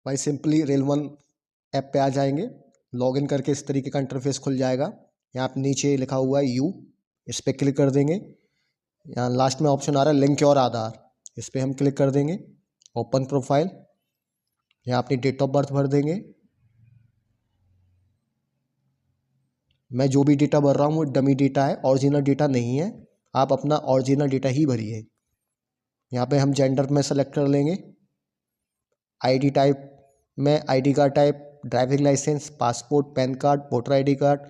भाई simply rail one app पे आ जाएंगे, लॉगिन करके इस तरीके का इंटरफेस खुल जाएगा। यहाँ पे नीचे लिखा हुआ है यू, इस पर क्लिक कर देंगे। यहाँ लास्ट में ऑप्शन आ रहा है लिंक योर आधार, इस पर हम क्लिक कर देंगे। ओपन प्रोफाइल, यहाँ अपनी डेट ऑफ बर्थ भर देंगे। मैं जो भी डेटा भर रहा हूँ वो डमी डेटा है, ओरिजिनल डेटा नहीं है। आप अपना ओरिजिनल डेटा ही भरिए। यहाँ पे हम जेंडर में सेलेक्ट कर लेंगे। आईडी टाइप में ID card type, driving licence, passport, PAN card, voter ID card,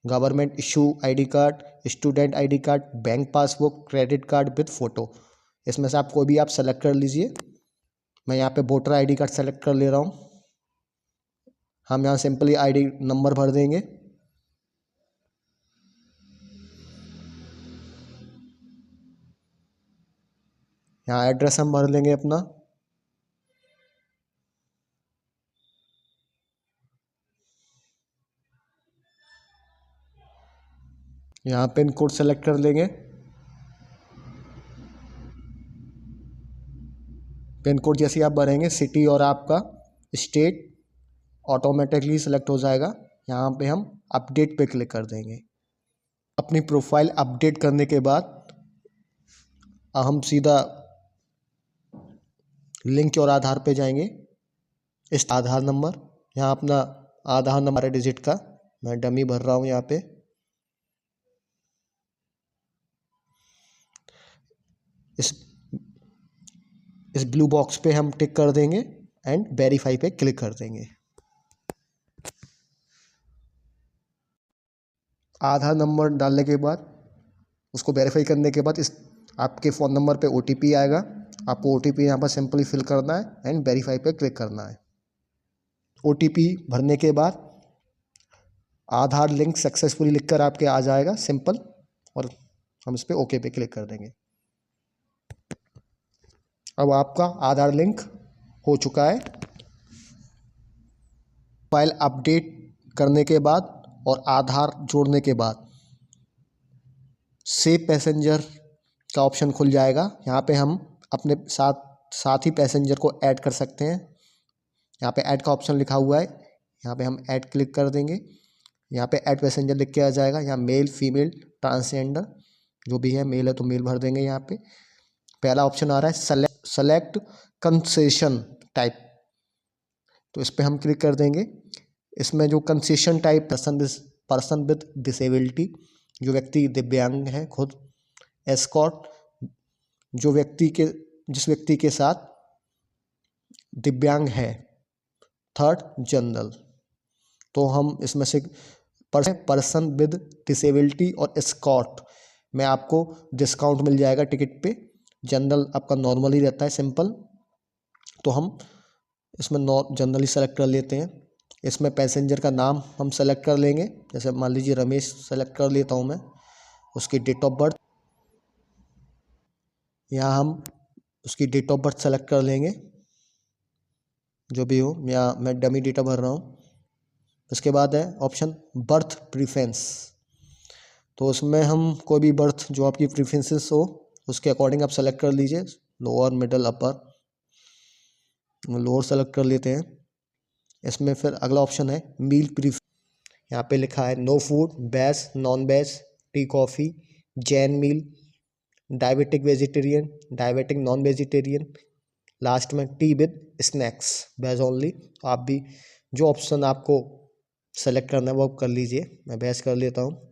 government issue ID card, student ID card, bank passbook, credit card with photo. इसमें से आप कोई भी आप सेलेक्ट कर लीजिए। मैं यहाँ पे वोटर आईडी कार्ड सेलेक्ट कर ले रहा हूँ। हम यहाँ सिंपली आईडी नंबर भर देंगे। यहाँ एड्रेस हम भर लेंगे अपना। यहाँ पिन कोड सेलेक्ट कर लेंगे। पिन कोड जैसे आप भरेंगे, सिटी और आपका स्टेट ऑटोमेटिकली सेलेक्ट हो जाएगा। यहाँ पे हम अपडेट पे क्लिक कर देंगे। अपनी प्रोफाइल अपडेट करने के बाद हम सीधा लिंक और आधार पे जाएंगे। इस आधार नंबर, यहाँ अपना आधार नंबर है डिजिट का, मैं डमी भर रहा हूँ यहाँ पे। इस ब्लू बॉक्स पे हम टिक कर देंगे एंड वेरीफाई पे क्लिक कर देंगे। आधार नंबर डालने के बाद, उसको वेरीफाई करने के बाद इस आपके फ़ोन नंबर पे OTP आएगा। आपको OTP यहाँ पर सिंपली फिल करना है एंड वेरीफाई पे क्लिक करना है। OTP भरने के बाद आधार लिंक सक्सेसफुली लिखकर आपके आ जाएगा सिंपल, और हम इस पर ओके पे क्लिक कर देंगे। अब आपका आधार लिंक हो चुका है। फाइल अपडेट करने के बाद और आधार जोड़ने के बाद सेव पैसेंजर का ऑप्शन खुल जाएगा। यहाँ पे हम अपने साथ ही पैसेंजर को ऐड कर सकते हैं। यहाँ पे ऐड का ऑप्शन लिखा हुआ है, यहाँ पे हम ऐड क्लिक कर देंगे। यहाँ पे ऐड पैसेंजर लिख के आ जाएगा। यहाँ मेल, फीमेल, ट्रांसजेंडर जो भी है, मेल है तो मेल भर देंगे। यहाँ पे पहला ऑप्शन आ रहा है सेलेक्ट कंसेशन टाइप, तो इस पर हम क्लिक कर देंगे। इसमें जो concession type person with disability, जो व्यक्ति दिव्यांग है खुद, एस्कॉर्ट, जिस व्यक्ति के साथ दिव्यांग है, थर्ड जनरल। तो हम इसमें से पर्सन विद डिसेबिलिटी और एस्कॉर्ट में आपको डिस्काउंट मिल जाएगा टिकट पे। जनरल आपका नॉर्मल ही रहता है, सिंपल, तो हम इसमें जनरली सेलेक्ट कर लेते हैं। इसमें पैसेंजर का नाम हम सेलेक्ट कर लेंगे, जैसे मान लीजिए रमेश सेलेक्ट कर लेता हूँ मैं। उसकी डेट ऑफ बर्थ, यहाँ हम उसकी डेट ऑफ बर्थ सेलेक्ट कर लेंगे, जो भी हो। यहाँ मैं डमी डेटा भर रहा हूँ। उसके बाद है ऑप्शन बर्थ प्रीफरेंस, तो उसमें हम कोई भी बर्थ जो आपकी प्रीफरेंसेस हो उसके अकॉर्डिंग आप सेलेक्ट कर लीजिए। लोअर, मिडल, अपर, लोअर सेलेक्ट कर लेते हैं। इसमें फिर अगला ऑप्शन है मील प्रीफरेंस। यहाँ पे लिखा है no food, veg, non veg, tea, coffee, Jain meal, diabetic vegetarian, diabetic non vegetarian, last में tea with snacks, veg only. आप भी जो ऑप्शन आपको सेलेक्ट करना है वो कर लीजिए। मैं वेज कर लेता हूँ।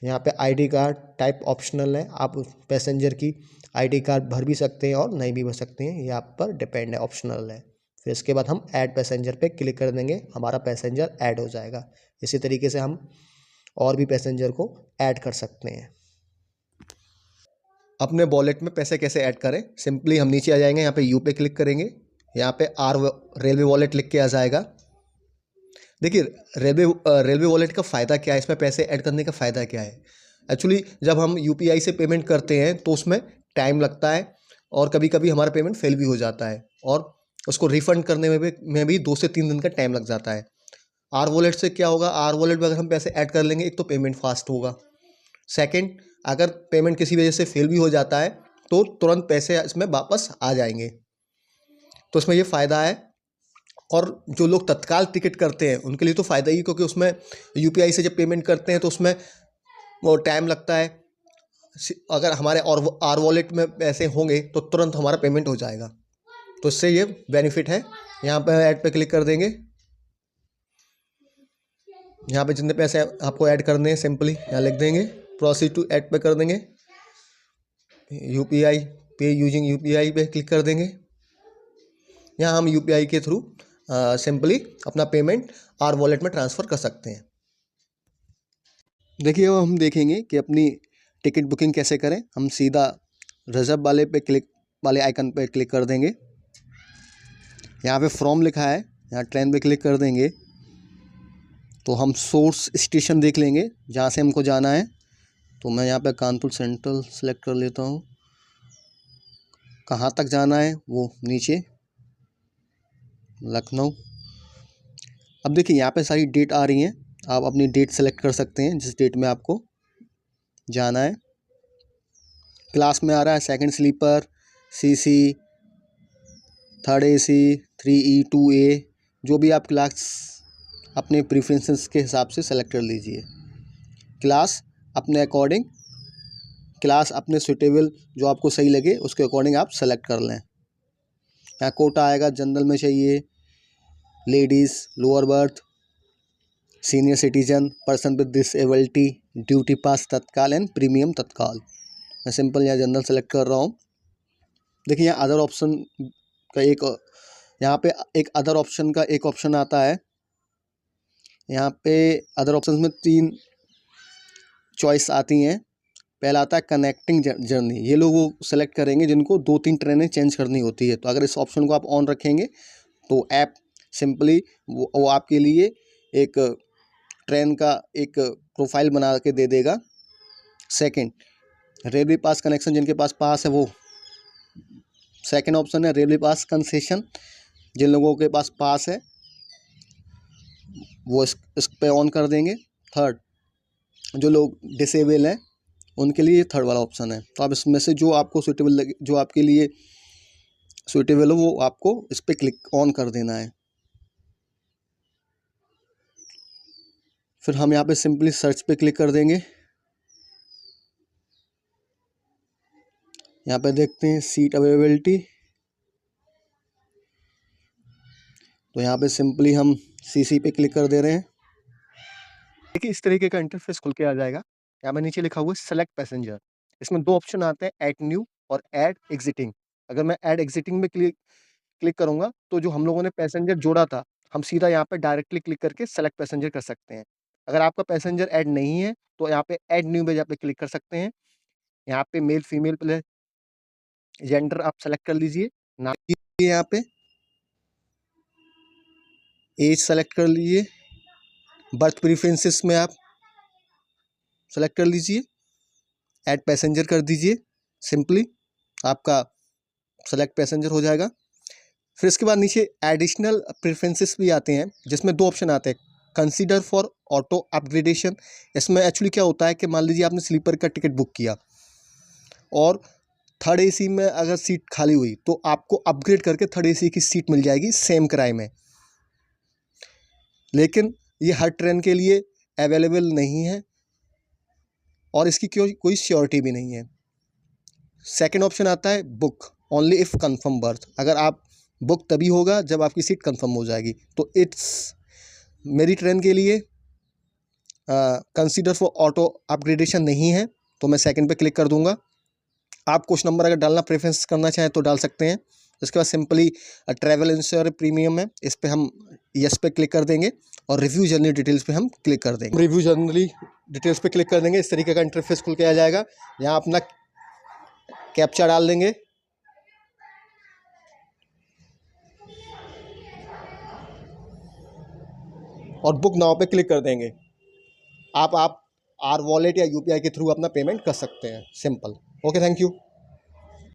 यहाँ पे आईडी कार्ड टाइप ऑप्शनल है, आप पैसेंजर की आईडी कार्ड भर भी सकते हैं और नहीं भी भर सकते हैं, ये आप पर डिपेंड है, ऑप्शनल है। फिर इसके बाद हम ऐड पैसेंजर पे क्लिक कर देंगे, हमारा पैसेंजर ऐड हो जाएगा। इसी तरीके से हम और भी पैसेंजर को ऐड कर सकते हैं। अपने वॉलेट में पैसे कैसे ऐड करें, सिंपली हम नीचे आ जाएंगे, यहाँ पे यू पे क्लिक करेंगे। यहाँ पे रेलवे वॉलेट लिख के आ जाएगा। देखिए रेलवे वॉलेट का फ़ायदा क्या है, इसमें पैसे ऐड करने का फ़ायदा क्या है। एक्चुअली जब हम UPI से पेमेंट करते हैं तो उसमें टाइम लगता है और कभी कभी हमारा पेमेंट फेल भी हो जाता है, और उसको रिफ़ंड करने में भी 2 से 3 दिन का टाइम लग जाता है। आर वॉलेट से क्या होगा, आर वॉलेट में अगर हम पैसे ऐड कर लेंगे, एक तो पेमेंट फास्ट होगा, सेकंड अगर पेमेंट किसी वजह से फेल भी हो जाता है तो तुरंत पैसे इसमें वापस आ जाएंगे। तो इसमें ये फ़ायदा है। और जो लोग तत्काल टिकट करते हैं उनके लिए तो फ़ायदा ही, क्योंकि उसमें यूपीआई से जब पेमेंट करते हैं तो उसमें वो टाइम लगता है। अगर हमारे और आर वॉलेट में पैसे होंगे तो तुरंत हमारा पेमेंट हो जाएगा, तो इससे ये बेनिफिट है। यहाँ पे ऐड पे क्लिक कर देंगे। यहाँ पे जितने पैसे आपको ऐड करने हैं सिंपली यहाँ लिख देंगे, प्रोसीड टू ऐड पे कर देंगे। यूपीआई पे यूजिंग यूपीआई पे क्लिक कर देंगे। यहाँ हम यूपीआई के थ्रू सिंपली अपना पेमेंट आर वॉलेट में ट्रांसफ़र कर सकते हैं। देखिए अब हम देखेंगे कि अपनी टिकट बुकिंग कैसे करें। हम सीधा रिजर्व वाले आइकन पे क्लिक कर देंगे। यहाँ पे फ्रॉम लिखा है, यहाँ ट्रेन पे क्लिक कर देंगे तो हम सोर्स स्टेशन देख लेंगे जहाँ से हमको जाना है। तो मैं यहाँ पे कानपुर सेंट्रल सेलेक्ट कर लेता हूँ। कहाँ तक जाना है वो नीचे लखनऊ। अब देखिए यहाँ पे सारी डेट आ रही हैं, आप अपनी डेट सेलेक्ट कर सकते हैं जिस डेट में आपको जाना है। क्लास में आ रहा है second sleeper, CC, third AC, 3E 2A, जो भी आप क्लास अपने प्रेफरेंसेस के हिसाब से सेलेक्ट कर लीजिए। क्लास अपने अकॉर्डिंग, क्लास अपने सुटेबल जो आपको सही लगे उसके अकॉर्डिंग आप सेलेक्ट कर लें। यहाँ कोटा आएगा, जनरल में चाहिए, ladies, lower berth, senior citizen, person with disability, duty पास तत्काल एंड प्रीमियम तत्काल। मैं सिंपल यहाँ जनरल सेलेक्ट कर रहा हूँ। देखिए यहाँ अदर ऑप्शन का यहाँ पे एक अदर ऑप्शन का एक ऑप्शन आता है। यहाँ पे अदर ऑप्शंस में 3 चॉइस आती हैं। पहला आता है कनेक्टिंग जर्नी, ये लोग वो सेलेक्ट करेंगे जिनको 2-3 ट्रेनें चेंज करनी होती है। तो अगर इस ऑप्शन को आप ऑन रखेंगे तो ऐप सिंपली वो आपके लिए एक ट्रेन का एक प्रोफाइल बना के दे देगा। सेकंड, रेलवे पास कनेक्शन, जिनके पास पास है वो सेकंड ऑप्शन है। रेलवे पास कंसेशन, जिन लोगों के पास पास है वो इस पे ऑन कर देंगे। थर्ड, जो लोग डिसेबल हैं उनके लिए थर्ड वाला ऑप्शन है। तो आप इसमें से जो आपको सूटेबल लगे, जो आपके लिए सूटेबल हो, वो आपको इस पर क्लिक ऑन कर देना है। फिर हम यहाँ पे सिंपली सर्च पे क्लिक कर देंगे। यहाँ पे देखते हैं सीट अवेलेबिलिटी, तो यहाँ पे सिंपली हम सीसी पे क्लिक कर दे रहे हैं। देखिए इस तरीके का इंटरफेस खुल के आ जाएगा। यहाँ पे नीचे लिखा हुआ है सेलेक्ट पैसेंजर। इसमें 2 ऑप्शन आते हैं, ऐड न्यू और ऐड एग्जिटिंग। अगर मैं ऐड एग्जिटिंग में क्लिक करूँगा तो जो हम लोगों ने पैसेंजर जोड़ा था, हम सीधा यहाँ पे डायरेक्टली क्लिक करके सेलेक्ट पैसेंजर कर सकते हैं। अगर आपका पैसेंजर ऐड नहीं है तो यहाँ पे ऐड न्यू में यहाँ पे क्लिक कर सकते हैं। यहाँ पे मेल फीमेल प्लस जेंडर आप सेलेक्ट कर लीजिए। नाम यहाँ पे एज सेलेक्ट कर लीजिए। बर्थ प्रेफरेंसेस में आप सेलेक्ट कर लीजिए, ऐड पैसेंजर कर दीजिए। सिंपली आपका सेलेक्ट पैसेंजर हो जाएगा। फिर इसके बाद नीचे एडिशनल प्रेफरेंसेस भी आते हैं जिसमें 2 ऑप्शन आते हैं, कंसीडर फॉर ऑटो अपग्रेडेशन। इसमें एक्चुअली क्या होता है कि मान लीजिए आपने स्लीपर का टिकट बुक किया और थर्ड एसी में अगर सीट खाली हुई तो आपको अपग्रेड करके थर्ड एसी की सीट मिल जाएगी सेम किराए में। लेकिन ये हर ट्रेन के लिए अवेलेबल नहीं है और इसकी कोई श्योरिटी भी नहीं है। सेकंड ऑप्शन आता है book only if confirm birth. अगर आप बुक तभी होगा जब आपकी सीट कंफर्म हो जाएगी। तो मेरी ट्रेन के लिए कंसीडर फॉर ऑटो अपग्रेडेशन नहीं है, तो मैं सेकंड पे क्लिक कर दूंगा। आप कुछ नंबर अगर डालना प्रेफरेंस करना चाहें तो डाल सकते हैं। उसके बाद सिंपली ट्रैवल इंश्योरेंस प्रीमियम है, इस पर हम यस पे क्लिक कर देंगे और रिव्यू जर्नी डिटेल्स पे हम क्लिक कर देंगे। रिव्यू जर्नी डिटेल्स पे क्लिक कर देंगे। इस तरीके का इंटरफेस खुल के आ जाएगा। यहाँ अपना कैप्चा डाल देंगे और बुक नाउ पे क्लिक कर देंगे। आप आर वॉलेट या यूपीआई के थ्रू अपना पेमेंट कर सकते हैं। सिंपल। Okay, thank you.